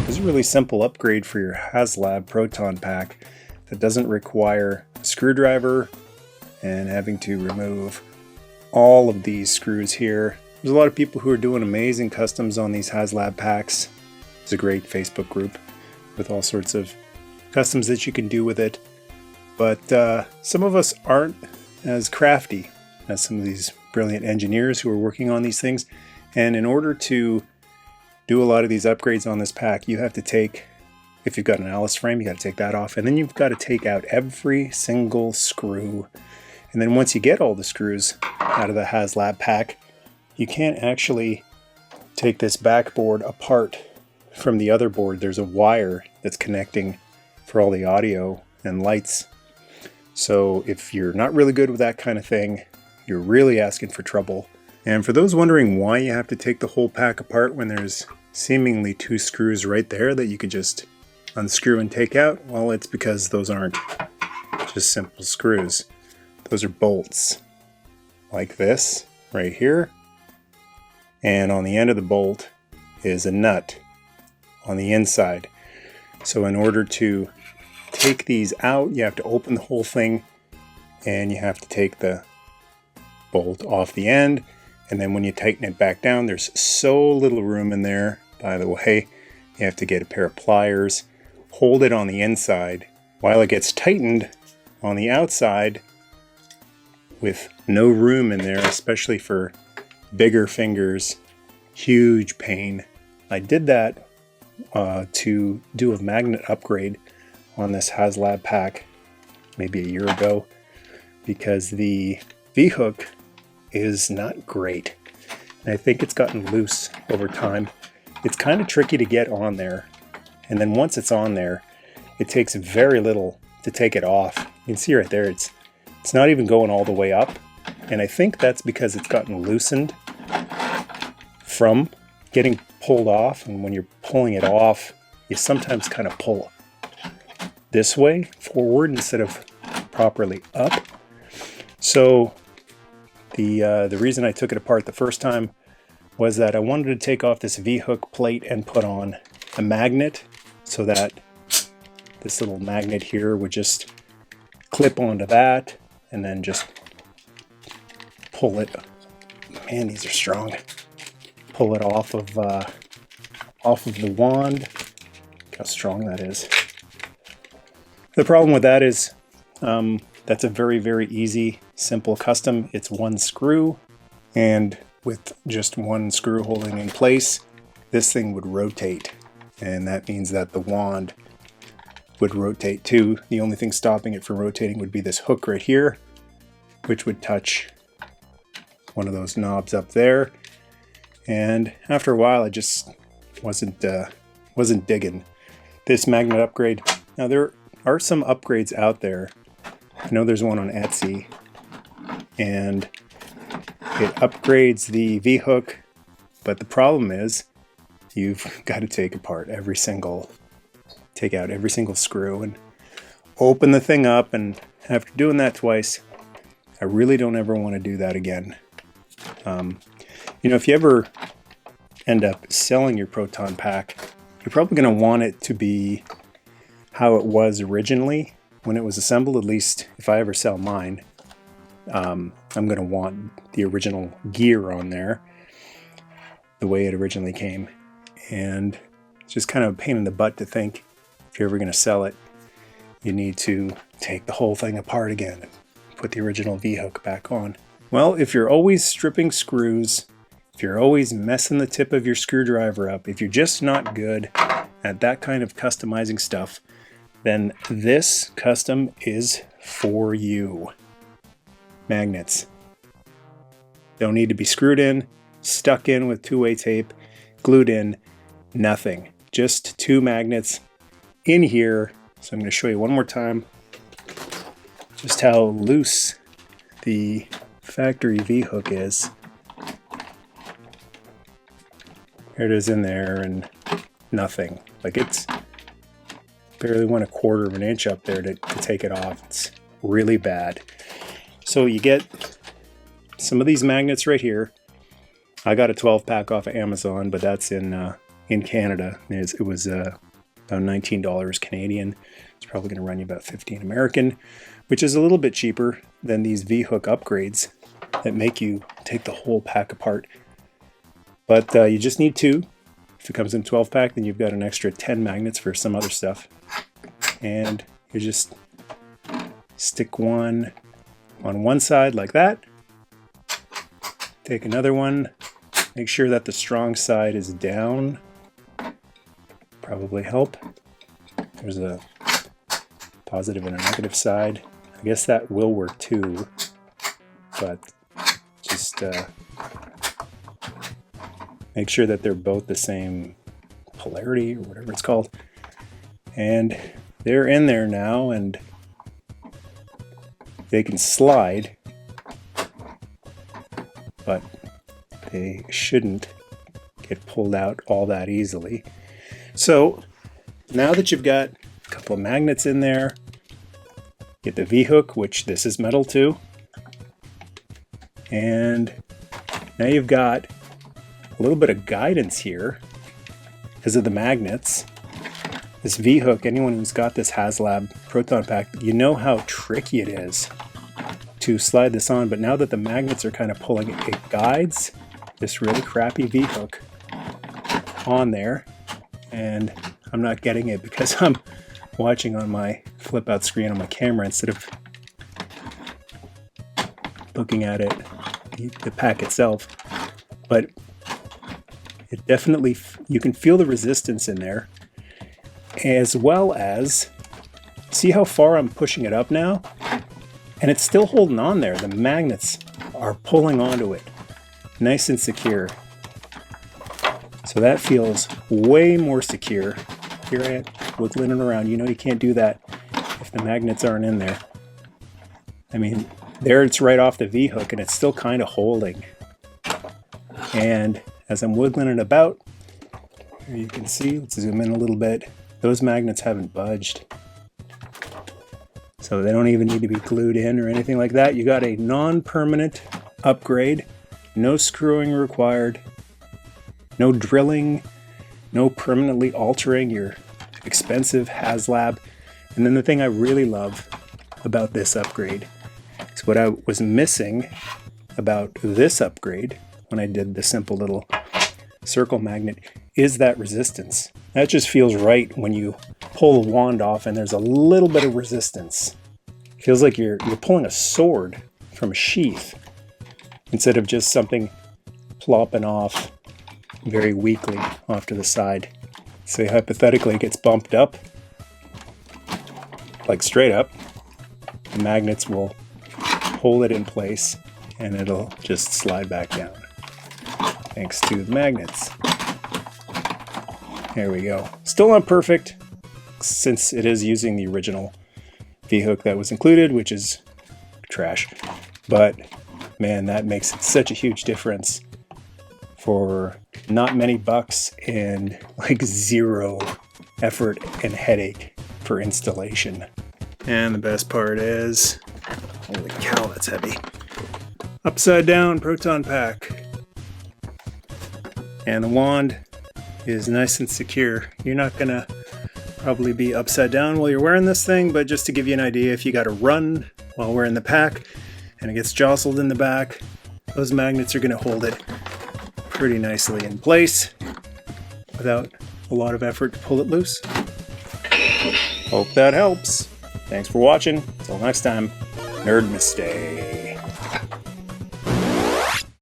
This is a really simple upgrade for your Haslab Proton pack that doesn't require a screwdriver and having to remove all of these screws here. There's a lot of people who are doing amazing customs on these Haslab packs. It's a great Facebook group with all sorts of customs that you can do with it. But some of us aren't as crafty as some of these brilliant engineers who are working on these things. And in order to do a lot of these upgrades on this pack, you have to take, if you've got an Alice frame, you got to take that off. And then you've got to take out every single screw. And then once you get all the screws out of the Haslab pack, you can't actually take this backboard apart from the other board. There's a wire that's connecting for all the audio and lights. So if you're not really good with that kind of thing, you're really asking for trouble. And for those wondering why you have to take the whole pack apart when there's seemingly 2 screws right there that you could just unscrew and take out, well, it's because those aren't just simple screws. Those are bolts like this right here. And on the end of the bolt is a nut on the inside. So in order to take these out, you have to open the whole thing and you have to take the bolt off the end. And then when you tighten it back down, there's so little room in there. By the way, you have to get a pair of pliers, hold it on the inside while it gets tightened on the outside with no room in there, especially for bigger fingers. Huge pain. I did that to do a magnet upgrade on this Haslab pack maybe a year ago because the V-hook is not great. And I think it's gotten loose over time. It's kind of tricky to get on there. And then once it's on there, it takes very little to take it off. You can see right there, it's not even going all the way up. And I think that's because it's gotten loosened from getting pulled off. And when you're pulling it off, you sometimes kind of pull this way forward instead of properly up. So the reason I took it apart the first time was that I wanted to take off this V-hook plate and put on a magnet so that this little magnet here would just clip onto that and then just pull it. Man, these are strong. Pull it off of the wand. Look how strong that is. The problem with that is that's a very, very easy, simple custom. It's 1 screw, and with just 1 screw holding in place, this thing would rotate. And that means that the wand would rotate too. The only thing stopping it from rotating would be this hook right here, which would touch one of those knobs up there. And after a while, I just wasn't digging this magnet upgrade. Now there are some upgrades out there. I know there's one on Etsy, and it upgrades the V-hook, but the problem is you've got to take out every single screw and open the thing up, and after doing that twice, I really don't ever want to do that again. If you ever end up selling your Proton pack, you're probably going to want it to be how it was originally when it was assembled. At least if I ever sell mine, I'm going to want the original gear on there the way it originally came. And it's just kind of a pain in the butt to think if you're ever going to sell it, you need to take the whole thing apart again and put the original V-hook back on. Well, if you're always stripping screws, if you're always messing the tip of your screwdriver up, if you're just not good at that kind of customizing stuff, then this custom is for you. Magnets. Don't need to be screwed in, stuck in with 2-way tape, glued in, nothing. Just 2 magnets in here. So I'm going to show you one more time just how loose the factory V-hook is. Here it is in there, and nothing. Like, it's barely went 1/4 of an inch up there to take it off. It's really bad. So you get some of these magnets right here. I got a 12 pack off of Amazon, but that's in in Canada. It was about $19 Canadian. It's probably going to run you about $15 American, which is a little bit cheaper than these V-hook upgrades that make you take the whole pack apart. But you just need 2. If it comes in 12 pack, then you've got an extra 10 magnets for some other stuff. And you just stick one on one side like that. Take another one. Make sure that the strong side is down. Probably help. There's a positive and a negative side. I guess that will work too. But just make sure that they're both the same polarity or whatever it's called. And they're in there now, and they can slide, but they shouldn't get pulled out all that easily. So now that you've got a couple of magnets in there, get the V-hook, which this is metal too, and now you've got a little bit of guidance here because of the magnets. This V-hook, anyone who's got this Haslab Proton pack, you know how tricky it is to slide this on, but now that the magnets are kind of pulling it, it guides this really crappy V-hook on there, and I'm not getting it because I'm watching on my flip out screen on my camera instead of looking at it, the pack itself. But it definitely, you can feel the resistance in there, as well as see how far I'm pushing it up now, and it's still holding on there. The magnets are pulling onto it nice and secure. So that feels way more secure. Here I am wiggling it around. You know you can't do that if the magnets aren't in there. I mean, there it's right off the V-hook and it's still kind of holding. And as I'm wiggling it about, here you can see, let's zoom in a little bit, those magnets haven't budged. So they don't even need to be glued in or anything like that. You got a non-permanent upgrade, no screwing required, no drilling, no permanently altering your expensive Haslab. And then the thing I really love about this upgrade is what I was missing about this upgrade when I did the simple little circle magnet is that resistance. That just feels right when you pull the wand off and there's a little bit of resistance. It feels like you're pulling a sword from a sheath instead of just something plopping off very weakly off to the side. Say hypothetically it gets bumped up, like straight up, the magnets will hold it in place and it'll just slide back down thanks to the magnets. There we go. Still not perfect since it is using the original V-hook that was included, which is trash. But man, that makes such a huge difference for not many bucks and like zero effort and headache for installation. And the best part is, holy cow, that's heavy. Upside down proton pack. And the wand is nice and secure. You're not gonna probably be upside down while you're wearing this thing, but just to give you an idea, if you gotta run while wearing the pack and it gets jostled in the back, those magnets are gonna hold it pretty nicely in place without a lot of effort to pull it loose. Hope that helps. Thanks for watching. Until next time, Nerd Mistake.